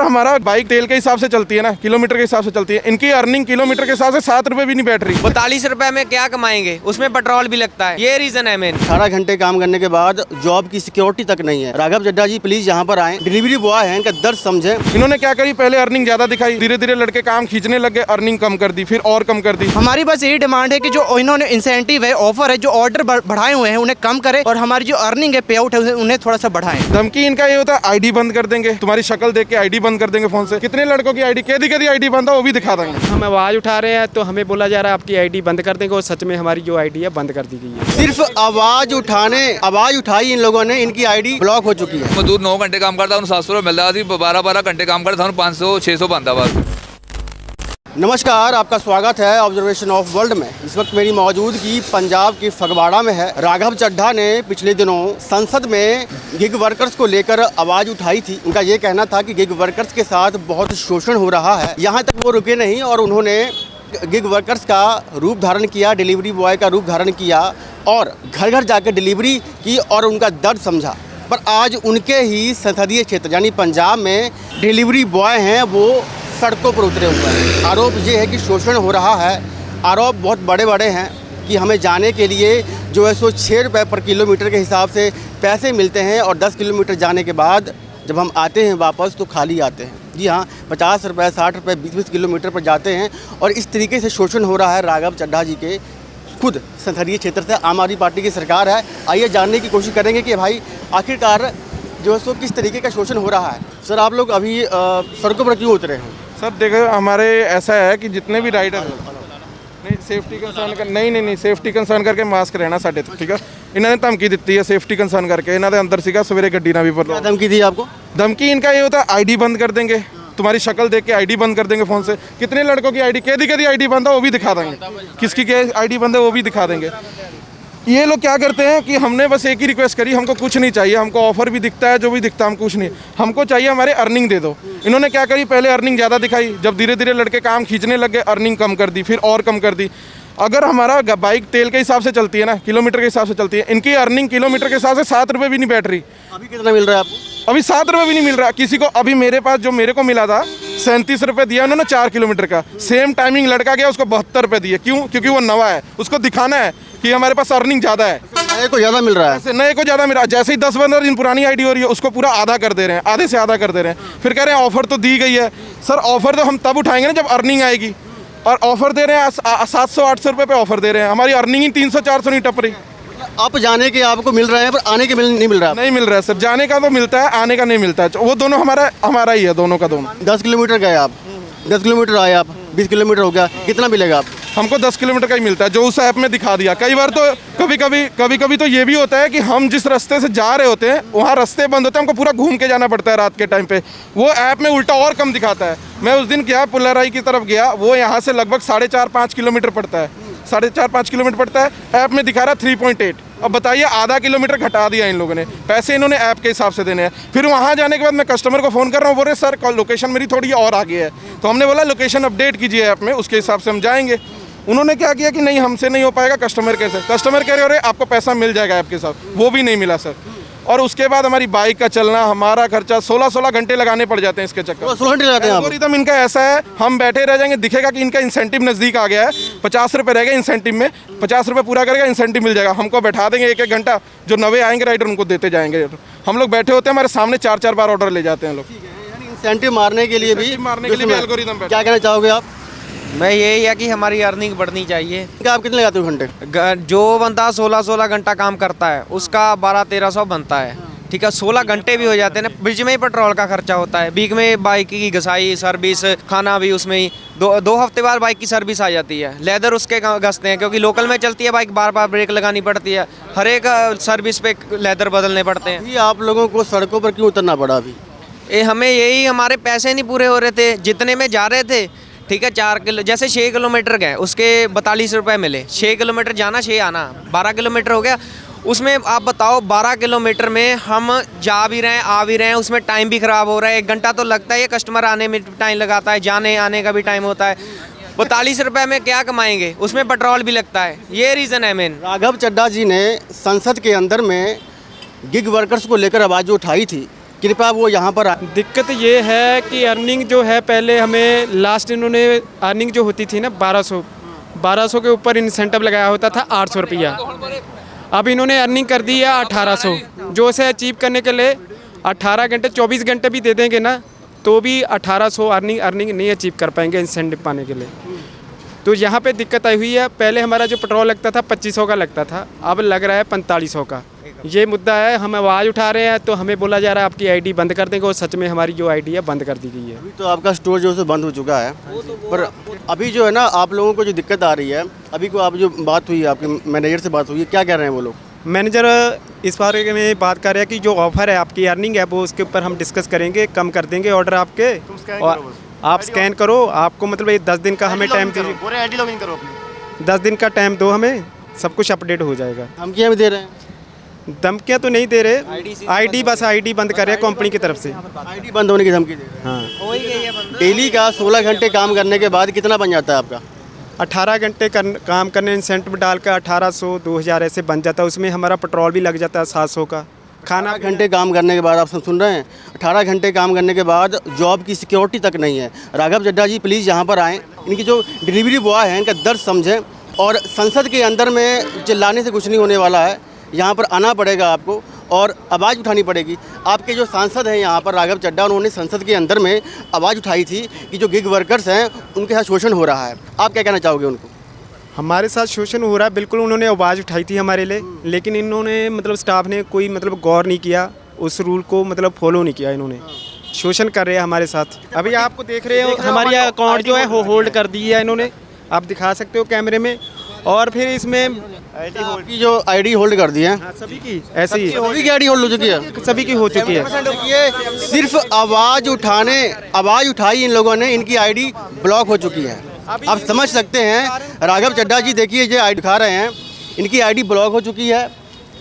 हमारा बाइक तेल के हिसाब से चलती है ना, किलोमीटर के हिसाब से चलती है, इनकी अर्निंग किलोमीटर के हिसाब से 7 रुपए भी नहीं बैठ रही। 42 रुपए में क्या कमाएंगे, उसमें पेट्रोल भी लगता है, ये रीजन है मेन। 18 घंटे काम करने के बाद जॉब की सिक्योरिटी तक नहीं है। राघव चड्ढा जी प्लीज यहाँ पर आए, डिलीवरी बॉय है, इनका दर्द समझे। इन्होंने क्या करी, पहले अर्निंग ज्यादा दिखाई, धीरे धीरे लड़के काम खींचने लग गए, अर्निंग कम कर दी, फिर और कम कर दी। हमारी बस यही डिमांड है कि जो इन्होंने इंसेंटिव है, ऑफर है, जो ऑर्डर बढ़ाए हुए हैं उन्हें कम करें और हमारी जो अर्निंग है, पे आउट है, उन्हें थोड़ा सा बढ़ाएं। धमकी इनका ये होता है आईडी बंद कर देंगे, तुम्हारी शक्ल देख के आईडी बंद कर देंगे फोन से। कितने लड़कों की आईडी कैदी आईडी बंद है वो भी दिखा देंगे। हम आवाज़ उठा रहे हैं तो हमें बोला जा रहा है आपकी आईडी बंद कर देंगे और सच में हमारी जो आईडी है बंद कर दी गई है। सिर्फ आवाज उठाई इन लोगों ने, इनकी आईडी ब्लॉक हो चुकी है। मजदूर 9 घंटे काम करता, 700 रुपये मिलता है, 12 घंटे काम करता, 500-600 बनता बस। नमस्कार, आपका स्वागत है ऑब्जर्वेशन ऑफ वर्ल्ड में। इस वक्त मेरी मौजूदगी पंजाब की फगवाड़ा में है। राघव चड्ढा ने पिछले दिनों संसद में गिग वर्कर्स को लेकर आवाज़ उठाई थी। उनका ये कहना था कि गिग वर्कर्स के साथ बहुत शोषण हो रहा है। यहाँ तक वो रुके नहीं और उन्होंने गिग वर्कर्स का रूप धारण किया, डिलीवरी बॉय का रूप धारण किया और घर घर जाकर डिलीवरी की और उनका दर्द समझा। पर आज उनके ही संसदीय क्षेत्र यानी पंजाब में डिलीवरी बॉय हैं, वो सड़कों पर उतरे हुए हैं। आरोप ये है कि शोषण हो रहा है। आरोप बहुत बड़े बड़े हैं कि हमें जाने के लिए जो है सो 6 रुपये पर किलोमीटर के हिसाब से पैसे मिलते हैं और 10 किलोमीटर जाने के बाद जब हम आते हैं वापस तो खाली आते हैं। जी हाँ, 50 रुपये, 60 रुपये, 20-20 किलोमीटर पर जाते हैं और इस तरीके से शोषण हो रहा है राघव चड्ढा जी के खुद संसदीय क्षेत्र से। आम आदमी पार्टी की सरकार है। आइए जानने की कोशिश करेंगे कि भाई आखिरकार जो है सो किस तरीके का शोषण हो रहा है। सर, आप लोग अभी सड़कों पर क्यों उतरे हैं? सर देखो, हमारे ऐसा है कि जितने भी राइडर नहीं सेफ्टी कंसर्न कर नहीं सेफ्टी कंसर्न करके मास्क रहना साढ़े, ठीक है। इन्होंने धमकी दी है सेफ्टी कंसर्न करके। इन्होंने अंदर सीगा सवेरे गड्डी ना भी पर धमकी दी आपको? धमकी इनका ये होता है आईडी बंद कर देंगे, तुम्हारी शक्ल देख के आईडी बंद कर देंगे फोन से। कितने लड़कों की आईडी कैदी आईडी बंद है वो भी दिखा देंगे, किसकी क्या आईडी बंद है वो भी दिखा देंगे। ये लोग क्या करते हैं कि हमने बस एक ही रिक्वेस्ट करी, हमको कुछ नहीं चाहिए, हमको ऑफर भी दिखता है, जो भी दिखता है, हम कुछ नहीं, हमको चाहिए हमारे अर्निंग दे दो। इन्होंने क्या करी, पहले अर्निंग ज़्यादा दिखाई, जब धीरे धीरे लड़के काम खींचने लग गए, अर्निंग कम कर दी, फिर और कम कर दी। अगर हमारा बाइक तेल के हिसाब से चलती है ना, किलोमीटर के हिसाब से चलती है, इनकी अर्निंग किलोमीटर के हिसाब से 7 रुपये भी नहीं बैठ रही। अभी कितना मिल रहा है आपको? अभी 7 रुपये भी नहीं मिल रहा किसी को। अभी मेरे पास जो मेरे को मिला था 37 रुपये दिया उन्होंने 4 किलोमीटर का। सेम टाइमिंग लड़का गया, उसको 72 रुपये दिए। क्यों? क्योंकि वो नवा है, उसको दिखाना है कि हमारे पास अर्निंग ज़्यादा है। नए को ज़्यादा मिल रहा है? नए को ज़्यादा मिल रहा है। जैसे ही 10-15 दिन पुरानी आईडी हो रही है उसको पूरा आधा कर दे रहे हैं, आधे से आधा कर दे रहे हैं। फिर कह रहे हैं ऑफर तो दी गई है। सर, ऑफर तो हम तब उठाएंगे ना जब अर्निंग आएगी, और ऑफर दे रहे हैं 700-800 रुपये पे ऑफर दे रहे हैं। हमारी अर्निंग ही 300-400 नहीं टप रही। आप जाने के आपको मिल रहे हैं पर आने के नहीं मिल रहा? नहीं मिल रहा है सर, जाने का तो मिलता है, आने का नहीं मिलता है। वो दोनों हमारा ही है, दोनों का दोनों। 10 किलोमीटर गए आप, 10 किलोमीटर आए आप, 20 किलोमीटर हो गया, कितना मिलेगा आप? हमको 10 किलोमीटर का ही मिलता है, जो उस ऐप में दिखा दिया। कई बार तो कभी तो ये भी होता है कि हम जिस रास्ते से जा रहे होते हैं वहाँ रास्ते बंद होते हैं, हमको पूरा घूम के जाना पड़ता है रात के टाइम पे। वो ऐप में उल्टा और कम दिखाता है। मैं उस दिन क्या पुलराई की तरफ गया, वो यहाँ से लगभग 4.5-5 किलोमीटर पड़ता है, 4.5-5 किलोमीटर पड़ता है। ऐप में दिखा रहा 3.8। अब बताइए, आधा किलोमीटर घटा दिया इन लोगों ने। पैसे इन्होंने ऐप के हिसाब से देने हैं। फिर वहाँ जाने के बाद मैं कस्टमर को फ़ोन कर रहा हूँ, बोल रहे सर लोकेशन मेरी थोड़ी और आगे है। तो हमने बोला लोकेशन अपडेट कीजिए ऐप में, उसके हिसाब से हम जाएंगे। उन्होंने क्या किया कि नहीं हमसे नहीं हो पाएगा, कस्टमर कह रहे हो आपको पैसा मिल जाएगा ऐप के साथ, वो भी नहीं मिला सर। और उसके बाद हमारी बाइक का चलना, हमारा खर्चा 16 घंटे लगाने पड़ जाते हैं इसके चक्कर। 16 घंटे लगाते हैं आप? एल्गोरिथम इनका ऐसा है, हम बैठे रह जाएंगे, दिखेगा कि इनका इंसेंटिव नज़दीक आ गया है, 50 रुपये रह गए इंसेंटिव में, 50 रुपये पूरा करेगा इंसेंटिव मिल जाएगा। हमको बैठा देंगे 1-1 घंटा, जो नवे आएंगे राइडर उनको देते जाएंगे। हम लोग बैठे होते हैं, हमारे सामने 4-4 बार ऑर्डर ले जाते हैं लोग। इंसेंटिव मारने के लिए भी एल्गोरिथम। क्या कहना चाहोगे आप? मैं यही है कि हमारी अर्निंग बढ़नी चाहिए। आप कितने लगाते हो घंटे? जो बंदा 16 घंटा काम करता है उसका 1200-1300 बनता है, ठीक है। 16 घंटे भी हो जाते हैं ना, ब्रिज में ही पेट्रोल का खर्चा होता है, बीच में बाइक की घसाई, सर्विस, खाना भी उसमें ही। 2 हफ्ते बाद बाइक की सर्विस आ जाती है, लेदर उसके घसते हैं क्योंकि लोकल में चलती है बाइक, बार बार ब्रेक लगानी पड़ती है, हर एक सर्विस पे लेदर बदलने पड़ते हैं। ये आप लोगों को सड़कों पर क्यों उतरना पड़ा अभी? हमें यही, हमारे पैसे नहीं पूरे हो रहे थे जितने में जा रहे थे, ठीक है। 4 किलो जैसे 6 किलोमीटर गए, उसके 42 रुपये मिले। 6 किलोमीटर जाना, 6 आना, 12 किलोमीटर हो गया। उसमें आप बताओ 12 किलोमीटर में हम जा भी रहे हैं, आ भी रहे हैं, उसमें टाइम भी ख़राब हो रहा है। 1 घंटा तो लगता है, ये कस्टमर आने में टाइम लगाता है, जाने आने का भी टाइम होता है। 42 रुपये में क्या कमाएंगे, उसमें पेट्रोल भी लगता है, ये रीज़न है मेन। राघव चड्ढा जी ने संसद के अंदर में गिग वर्कर्स को लेकर आवाज़ उठाई थी कृपया वो यहाँ पर आए। दिक्कत ये है कि अर्निंग जो है पहले हमें लास्ट इन्होंने अर्निंग जो होती थी ना 1200 के ऊपर इंसेंटिव लगाया होता था 800 रुपया। अब इन्होंने अर्निंग कर दी है 1800, जो उसे अचीव करने के लिए 18 घंटे 24 घंटे भी दे देंगे ना तो भी 1800 अर्निंग नहीं अचीव कर पाएंगे इंसेंटिव पाने के लिए। तो यहाँ पे दिक्कत आई हुई है। पहले हमारा जो पेट्रोल लगता था 2500 का लगता था, अब लग रहा है 4500 का। ये मुद्दा है, हम आवाज़ उठा रहे हैं तो हमें बोला जा रहा है आपकी आईडी बंद कर देंगे, और सच में हमारी जो आईडी है बंद कर दी गई है। अभी तो आपका स्टोर जो है बंद हो चुका है, पर अभी जो है ना आप लोगों को जो दिक्कत आ रही है, अभी को आप जो बात हुई आपके मैनेजर से बात हुई है, क्या कह रहे हैं वो लोग? मैनेजर इस बारे में बात कर रहे हैं कि जो ऑफ़र है आपकी अर्निंग है वो उसके ऊपर हम डिस्कस करेंगे, कम कर देंगे ऑर्डर आपके, और आप स्कैन करो। आपको मतलब ये 10 दिन का हमें टाइम दीजिए, 10 दिन का टाइम दो हमें, सब कुछ अपडेट हो जाएगा। धमकियाँ भी दे रहे हैं? धमकियाँ तो नहीं दे रहे, आईडी बस आईडी बंद कर रहे हैं कंपनी की तरफ से। आईडी बंद होने की धमकी दे रहे हैं। हाँ, डेली का 16 घंटे काम करने के बाद कितना बन जाता है आपका? 18 घंटे काम करने इंसेंटिव डालकर 1800 2000 ऐसे बन जाता है। उसमें हमारा पेट्रोल भी लग जाता है 700 का। खाना 18 घंटे काम करने के बाद, आप सुन रहे हैं, 18 घंटे काम करने के बाद जॉब की सिक्योरिटी तक नहीं है। राघव चड्ढा जी प्लीज़ यहाँ पर आएँ, इनकी जो डिलीवरी बॉय है इनका दर्द समझें, और संसद के अंदर में चिल्लाने से कुछ नहीं होने वाला है। यहाँ पर आना पड़ेगा आपको और आवाज़ उठानी पड़ेगी। आपके जो सांसद हैं यहाँ पर राघव चड्ढा, उन्होंने संसद के अंदर में आवाज़ उठाई थी कि जो गिग वर्कर्स हैं उनके साथ शोषण हो रहा है। आप क्या कहना चाहोगे उनको? हमारे साथ शोषण हो रहा है, बिल्कुल उन्होंने आवाज़ उठाई थी हमारे लिए, लेकिन इन्होंने मतलब स्टाफ ने कोई मतलब गौर नहीं किया, उस रूल को मतलब फॉलो नहीं किया। इन्होंने शोषण कर रहे हैं हमारे साथ। अभी आपको देख रहे हो हमारी अकाउंट जो है होल्ड कर दी है इन्होंने, आप दिखा सकते हो कैमरे में। और फिर इसमें आपकी जो आईडी होल्ड कर दी है, सभी की ऐसी ही सभी की आईडी होल्ड हो चुकी है, सभी की हो चुकी है। ये सिर्फ आवाज़ उठाई इन लोगों ने, इनकी आईडी ब्लॉक हो चुकी है। आप समझ सकते हैं राघव चड्ढा जी, देखिए ये आईडी दिखा रहे हैं, इनकी आईडी ब्लॉक हो चुकी है,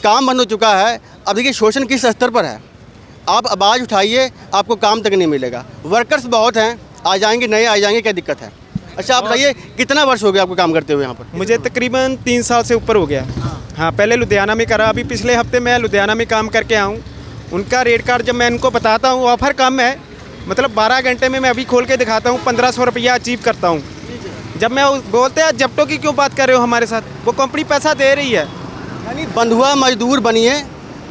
काम बंद हो चुका है। अब देखिए शोषण किस स्तर पर है। आप आवाज़ उठाइए, आपको काम तक नहीं मिलेगा। वर्कर्स बहुत हैं, आ जाएंगे, नए आ जाएंगे, क्या दिक्कत है? अच्छा आप बताइए, कितना वर्ष हो गया आपको काम करते हुए यहाँ पर? मुझे तकरीबन 3 साल से ऊपर हो गया। हाँ, पहले लुधियाना में करा, अभी पिछले हफ्ते मैं लुधियाना में काम करके आऊँ। उनका रेट कार्ड जब मैं इनको बताता हूँ, ऑफ़र कम है, मतलब 12 घंटे में मैं अभी खोल के दिखाता हूँ 1500 रुपया अचीव करता हूँ। जब मैं बोलते हैं जब्टों की क्यों बात कर रहे हो हमारे साथ, वो कंपनी पैसा दे रही है। यानी बंधुआ मजदूर बनिए,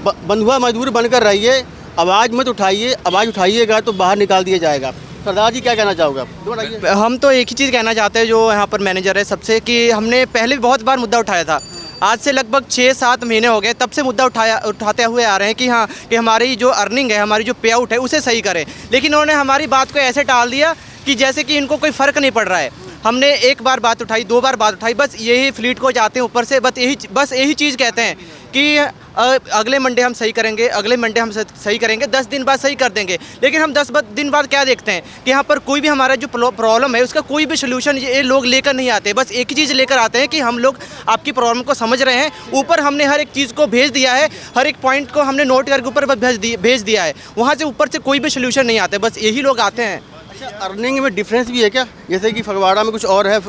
बंधुआ मजदूर बनकर रहिए, आवाज़ मत उठाइए। आवाज़ उठाइएगा तो बाहर निकाल दिया जाएगा। सरदार जी क्या कहना चाहोगे आप? हम तो एक ही चीज़ कहना चाहते हैं जो यहाँ पर मैनेजर है सबसे, कि हमने पहले भी बहुत बार मुद्दा उठाया था। आज से लगभग 6-7 महीने हो गए, तब से मुद्दा उठाते हुए आ रहे हैं कि हाँ, कि हमारी जो अर्निंग है, हमारी जो पे आउट है उसे सही करें। लेकिन उन्होंने हमारी बात को ऐसे टाल दिया कि जैसे कि इनको कोई फ़र्क नहीं पड़ रहा है। हमने एक बार बात उठाई, 2 बार बात उठाई, बस यही फ्लीट को जाते हैं ऊपर से, बस यही चीज़ कहते हैं कि अगले मंडे हम सही करेंगे, अगले मंडे हम सही करेंगे, 10 दिन बाद सही कर देंगे। लेकिन हम 10 दिन बाद क्या देखते हैं कि यहाँ पर कोई भी हमारा जो प्रॉब्लम है उसका कोई भी सोल्यूशन ये लोग लेकर नहीं आते। बस एक ही चीज़ लेकर आते हैं कि हम लोग आपकी प्रॉब्लम को समझ रहे हैं, ऊपर हमने हर एक चीज़ को भेज दिया है, हर एक पॉइंट को हमने नोट करके ऊपर भेज दिया है, वहाँ से ऊपर से कोई भी सोल्यूशन नहीं आते, बस यही लोग आते हैं। अच्छा, अर्निंग में डिफरेंस भी है क्या? जैसे कि फगवाड़ा में कुछ और है,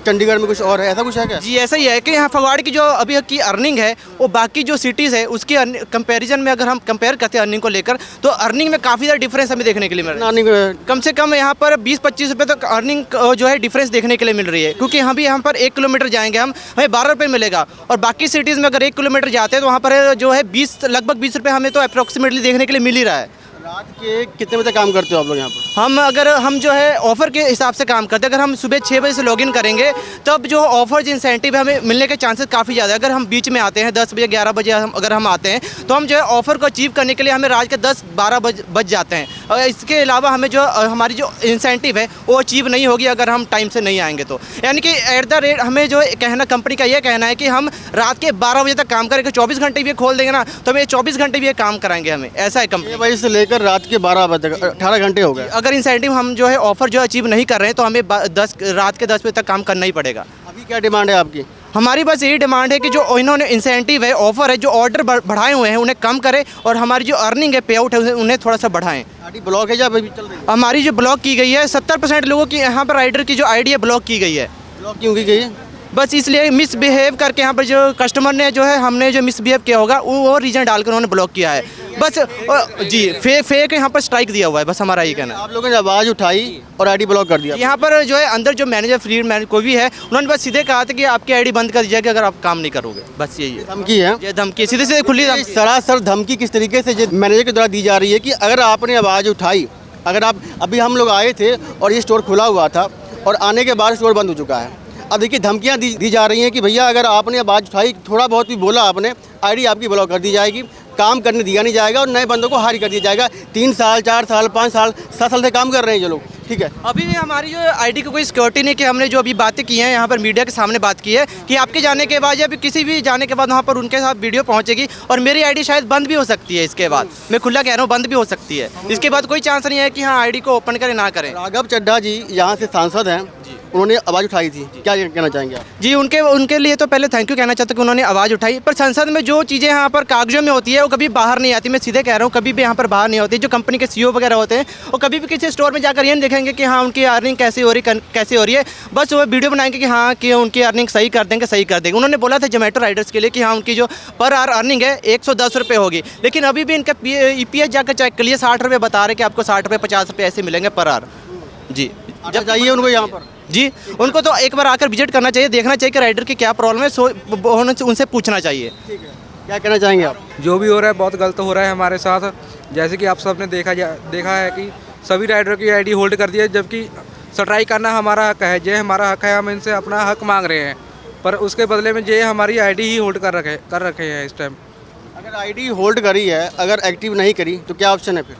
चंडीगढ़ में कुछ और है, ऐसा कुछ है क्या? जी ऐसा ही है कि यहाँ फगवाड़ा की जो अभी की अर्निंग है वो बाकी जो सिटीज़ है उसकी कंपैरिजन में अगर हम कंपेयर करते हैं अर्निंग को लेकर, तो अर्निंग में काफ़ी ज़्यादा डिफरेंस हमें देखने के लिए मिल रहा है। कम से कम यहाँ पर 20-25 रुपये तक अर्निंग जो है डिफरेंस देखने के लिए मिल रही है, क्योंकि हम भी यहाँ पर 1 किलोमीटर जाएंगे हमें 12 रुपये मिलेगा, और बाकी सिटीज़ में अगर 1 किलोमीटर जाते हैं तो वहाँ पर जो है लगभग 20 रुपये हमें तो अप्रॉक्सीमेटली देखने के लिए मिल ही रहा है। रात के कितने बजे काम करते हो आप लोग यहाँ पर? हम जो है ऑफ़र के हिसाब से काम करते हैं। अगर हम सुबह 6 बजे से लॉगिन करेंगे तब जो ऑफर इंसेंटिव है हमें मिलने के चांसेस काफ़ी ज़्यादा है। अगर हम बीच में आते हैं 10 बजे 11 बजे अगर हम आते हैं तो हम जो है ऑफ़र को अचीव करने के लिए हमें रात के 10-12 बज जाते हैं। और इसके अलावा हमें जो हमारी जो इंसेंटिव है वो अचीव नहीं होगी अगर हम टाइम से नहीं आएँगे तो। यानी कि एट द रेट हमें जो कहना, कंपनी का ये कहना है कि हम रात के 12 बजे तक काम करेंगे, 24 घंटे भी खोल देंगे ना तो हमें 24 घंटे भी काम कराएंगे हमें, ऐसा है कंपनी। 6 बजे से लेकर रात के 12 बजे तक 18 घंटे हो गए। अगर इंसेंटिव हम जो है ऑफ़र जो अचीव नहीं कर रहे हैं तो हमें रात के 10 बजे तक काम करना ही पड़ेगा। अभी क्या डिमांड है आपकी? हमारी बस यही डिमांड है कि जो इन्होंने इंसेंटिव है, ऑफर है, जो ऑर्डर बढ़ाए हुए हैं उन्हें कम करें, और हमारी जो अर्निंग है, पे आउट है, उन्हें थोड़ा सा बढ़ाएं। आईडी ब्लॉक है या अभी चल रही है? हमारी जो ब्लॉक की गई है 70% लोगों की यहाँ पर राइडर की जो आईडी है ब्लॉक की गई है। ब्लॉक क्यों की गई है? बस इसलिए मिसबिहेव करके यहाँ पर जो कस्टमर ने जो है हमने जो मिसबिहेव किया होगा वो रीज़न डालकर उन्होंने ब्लॉक किया है। बस जी फेक यहाँ पर स्ट्राइक दिया हुआ है, बस हमारा ये कहना है। आप लोगों ने आवाज़ उठाई और आईडी ब्लॉक कर दिया। यहाँ पर जो है अंदर जो मैनेजर फील्ड मैनेजर कोई भी है, उन्होंने बस सीधे कहा था कि आपकी आईडी बंद कर दी जाएगी अगर आप काम नहीं करोगे, बस यही है। धमकी है, ये धमकी सीधे सीधे खुली ये धमकी। सरासर धमकी किस तरीके से मैनेजर के द्वारा दी जा रही है कि अगर आपने आवाज़ उठाई, अगर आप अभी हम लोग आए थे और ये स्टोर खुला हुआ था और आने के बाद स्टोर बंद हो चुका है। अब देखिए धमकियां दी जा रही हैं कि भैया अगर आपने आवाज़ उठाई, थोड़ा बहुत भी बोला आपने, आईडी आपकी ब्लॉक कर दी जाएगी, काम करने दिया नहीं जाएगा और नए बंदों को हायर कर दिया जाएगा। 3 साल 4 साल 5 साल 7 साल से काम कर रहे हैं जो लोग, ठीक है। अभी भी हमारी जो आईडी की कोई सिक्योरिटी नहीं कि हमने जो अभी बातें की हैं यहाँ पर मीडिया के सामने बात की है कि आपके जाने के बाद या फिर किसी भी जाने के बाद वहाँ पर उनके साथ वीडियो पहुँचेगी और मेरी आईडी शायद बंद भी हो सकती है। इसके बाद मैं खुला कह रहा हूँ बंद भी हो सकती है। इसके बाद कोई चांस नहीं है कि हाँ आईडी को ओपन करें ना करें। राघव चड्ढा जी यहाँ से सांसद हैं, उन्होंने आवाज़ उठाई थी, क्या कहना चाहेंगे आप? जी उनके लिए तो पहले थैंक यू कहना चाहता हूँ कि उन्होंने आवाज़ उठाई, पर संसद में जो चीज़ें यहाँ पर कागजों में होती है वो कभी बाहर नहीं आती। मैं सीधे कह रहा हूँ कभी भी यहाँ पर बाहर नहीं होती। जो कंपनी के सीईओ वगैरह होते हैं वो कभी भी किसी स्टोर में जाकर ये नहीं देखेंगे कि हाँ उनकी अर्निंग कैसे हो रही है। बस वो वीडियो बनाएंगे कि हाँ कि उनकी अर्निंग सही कर देंगे। उन्होंने बोला था जोमेटो राइडर्स के लिए कि हाँ उनकी जो पर आवर अर्निंग है 110 रुपये होगी, लेकिन अभी भी इनका EPS जाकर चेक कर लिए 60 रुपये बता रहे कि आपको 60 रुपये 50 रुपये ऐसे मिलेंगे पर आवर। जी जब चाहिए उनको यहाँ पर, जी उनको तो एक बार आकर विजिट करना चाहिए, देखना चाहिए कि राइडर की क्या प्रॉब्लम है, उनसे पूछना चाहिए। क्या कहना चाहेंगे आप? जो भी हो रहा है बहुत गलत हो रहा है हमारे साथ। जैसे कि आप सब ने देखा है कि सभी राइडरों की आईडी होल्ड कर दी है, जबकि स्ट्राइक करना हमारा हक है। ये हमारा हक है, हम इनसे अपना हक मांग रहे हैं, पर उसके बदले में ये हमारी आईडी ही होल्ड कर रखे हैं इस टाइम। अगर आईडी होल्ड करी है, अगर एक्टिव नहीं करी तो क्या ऑप्शन है फिर?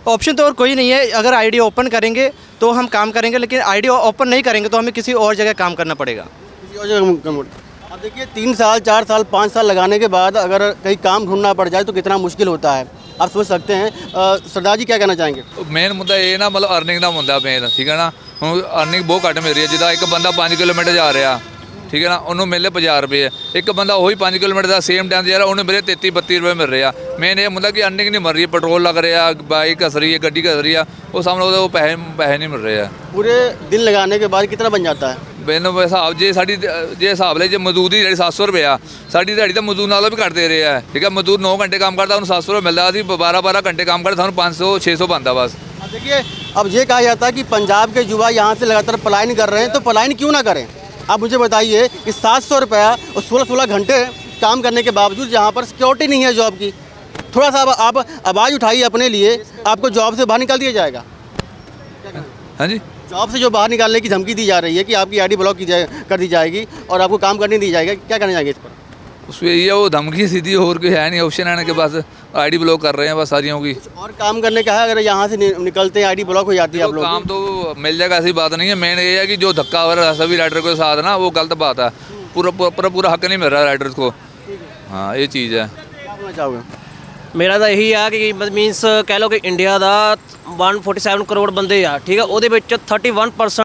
ऑप्शन तो और कोई नहीं है। अगर आईडी ओपन करेंगे तो हम काम करेंगे, लेकिन आईडी ओपन नहीं करेंगे तो हमें किसी और जगह काम करना पड़ेगा। किसी और जगह अब देखिए 3 साल 4 साल 5 साल लगाने के बाद अगर कहीं काम ढूंढना पड़ जाए तो कितना मुश्किल होता है, आप सोच सकते हैं। सरदार जी क्या कहना चाहेंगे? ਮੇਨ ਮੁੱਦਾ ਇਹ ਨਾ ਮਤਲਬ ਅਰਨਿੰਗ ਦਾ ਮੁੱਦਾ ਮੇਨ, ਠੀਕ ਹੈ ਨਾ। ਹੁਣ ਅਰਨਿੰਗ ਬਹੁਤ ਘੱਟ ਮਿਲ ਰਹੀ ਹੈ। ਜਿੱਦਾਂ ਇੱਕ ਬੰਦਾ 5 ਕਿਲੋਮੀਟਰ ਜਾ ਰਿਹਾ, ਠੀਕ ਹੈ ਨਾ, ਉਹਨੂੰ ਮਿਲੇ 50 ਰੁਪਏ। ਇੱਕ ਬੰਦਾ ਉਹੀ 5 ਕਿਲੋਮੀਟਰ ਦਾ ਸੇਮ ਟਾਈਮ ਜਾ ਰਿਹਾ, ਉਹਨੂੰ ਮਿਲੇ 33-32 ਰੁਪਏ ਮਿਲ ਰਹੇ ਆ। ਮੇਨ ਇਹ ਮੁੱਦਾ ਕਿ ਅਰਨਿੰਗ ਨਹੀਂ ਮਿਲ ਰਹੀ, ਪੈਟਰੋਲ ਲੱਗ ਰਿਹਾ, ਬਾਈਕ ਘਸ ਰਹੀ ਹੈ, ਗੱਡੀ ਘਸ ਰਹੀ ਆ, ਉਹ ਸਾਹਮਣੇ ਉਹਦੇ ਉਹ ਪੈਸੇ ਨਹੀਂ ਮਿਲ ਰਹੇ ਆ। पूरे दिन लगाने के बाद कितना बन जाता है? ਮੈਨੂੰ ਹਿਸਾਬ ਜੇ ਹਿਸਾਬ ਲਈ ਜੇ ਮਜ਼ਦੂਰ ਦੀ ਦਿਹਾੜੀ 700 ਰੁਪਏ ਆ, ਸਾਡੀ ਦਿਹਾੜੀ ਤਾਂ ਮਜ਼ਦੂਰ ਨਾਲੋਂ ਵੀ ਘੱਟ ਦੇ ਰਹੇ ਆ, ਠੀਕ ਹੈ। ਮਜ਼ਦੂਰ 9 ਘੰਟੇ ਕੰਮ ਕਰਦਾ, ਉਹਨੂੰ 700 ਰੁਪਏ ਮਿਲਦਾ। ਅਸੀਂ 12 ਘੰਟੇ काम करते, ਸਾਨੂੰ 500-600 बनता बस। अब देखिए अब ये कहा जाता है कि पंजाब के युवा यहाँ से लगातार पलायन कर रहे हैं, तो पलायन क्यों ना करें? आप मुझे बताइए कि 700 रुपया और 16-16 घंटे काम करने के बावजूद यहाँ पर सिक्योरिटी नहीं है जॉब की, थोड़ा सा आप आवाज़ उठाइए अपने लिए, आपको जॉब से बाहर निकाल दिया जाएगा। हाँ जी, जॉब से जो बाहर निकालने की धमकी दी जा रही है कि आपकी आईडी ब्लॉक कर दी जाएगी और आपको काम करने दी जाएगी, क्या करना चाहिए इस पर? उसमें ये वो धमकी सीधी और कोई है नहीं ऑप्शन आने के पास। आईडी ब्लॉक कर रहे हैं बस सारियों की। और काम करने का है, अगर यहाँ से निकलते हैं आईडी ब्लॉक हो जाती है आप लोग काम तो मिल जाएगा, ऐसी बात नहीं है। मेन ये है कि जो धक्का हो रहा है सभी राइडर के साथ ना, वो गलत बात है। पूरा हक नहीं मिल रहा राइडर्स को। हाँ ये चीज़ है। क्या बोलना चाहोगे? ਮੇਰਾ ਤਾਂ ਇਹੀ ਆ ਕਿ ਮੀਨਸ ਕਹਿ ਲਓ ਕਿ ਇੰਡੀਆ ਦਾ 147 ਕਰੋੜ ਬੰਦੇ ਆ, ਠੀਕ ਆ, ਉਹਦੇ ਵਿੱਚ 31%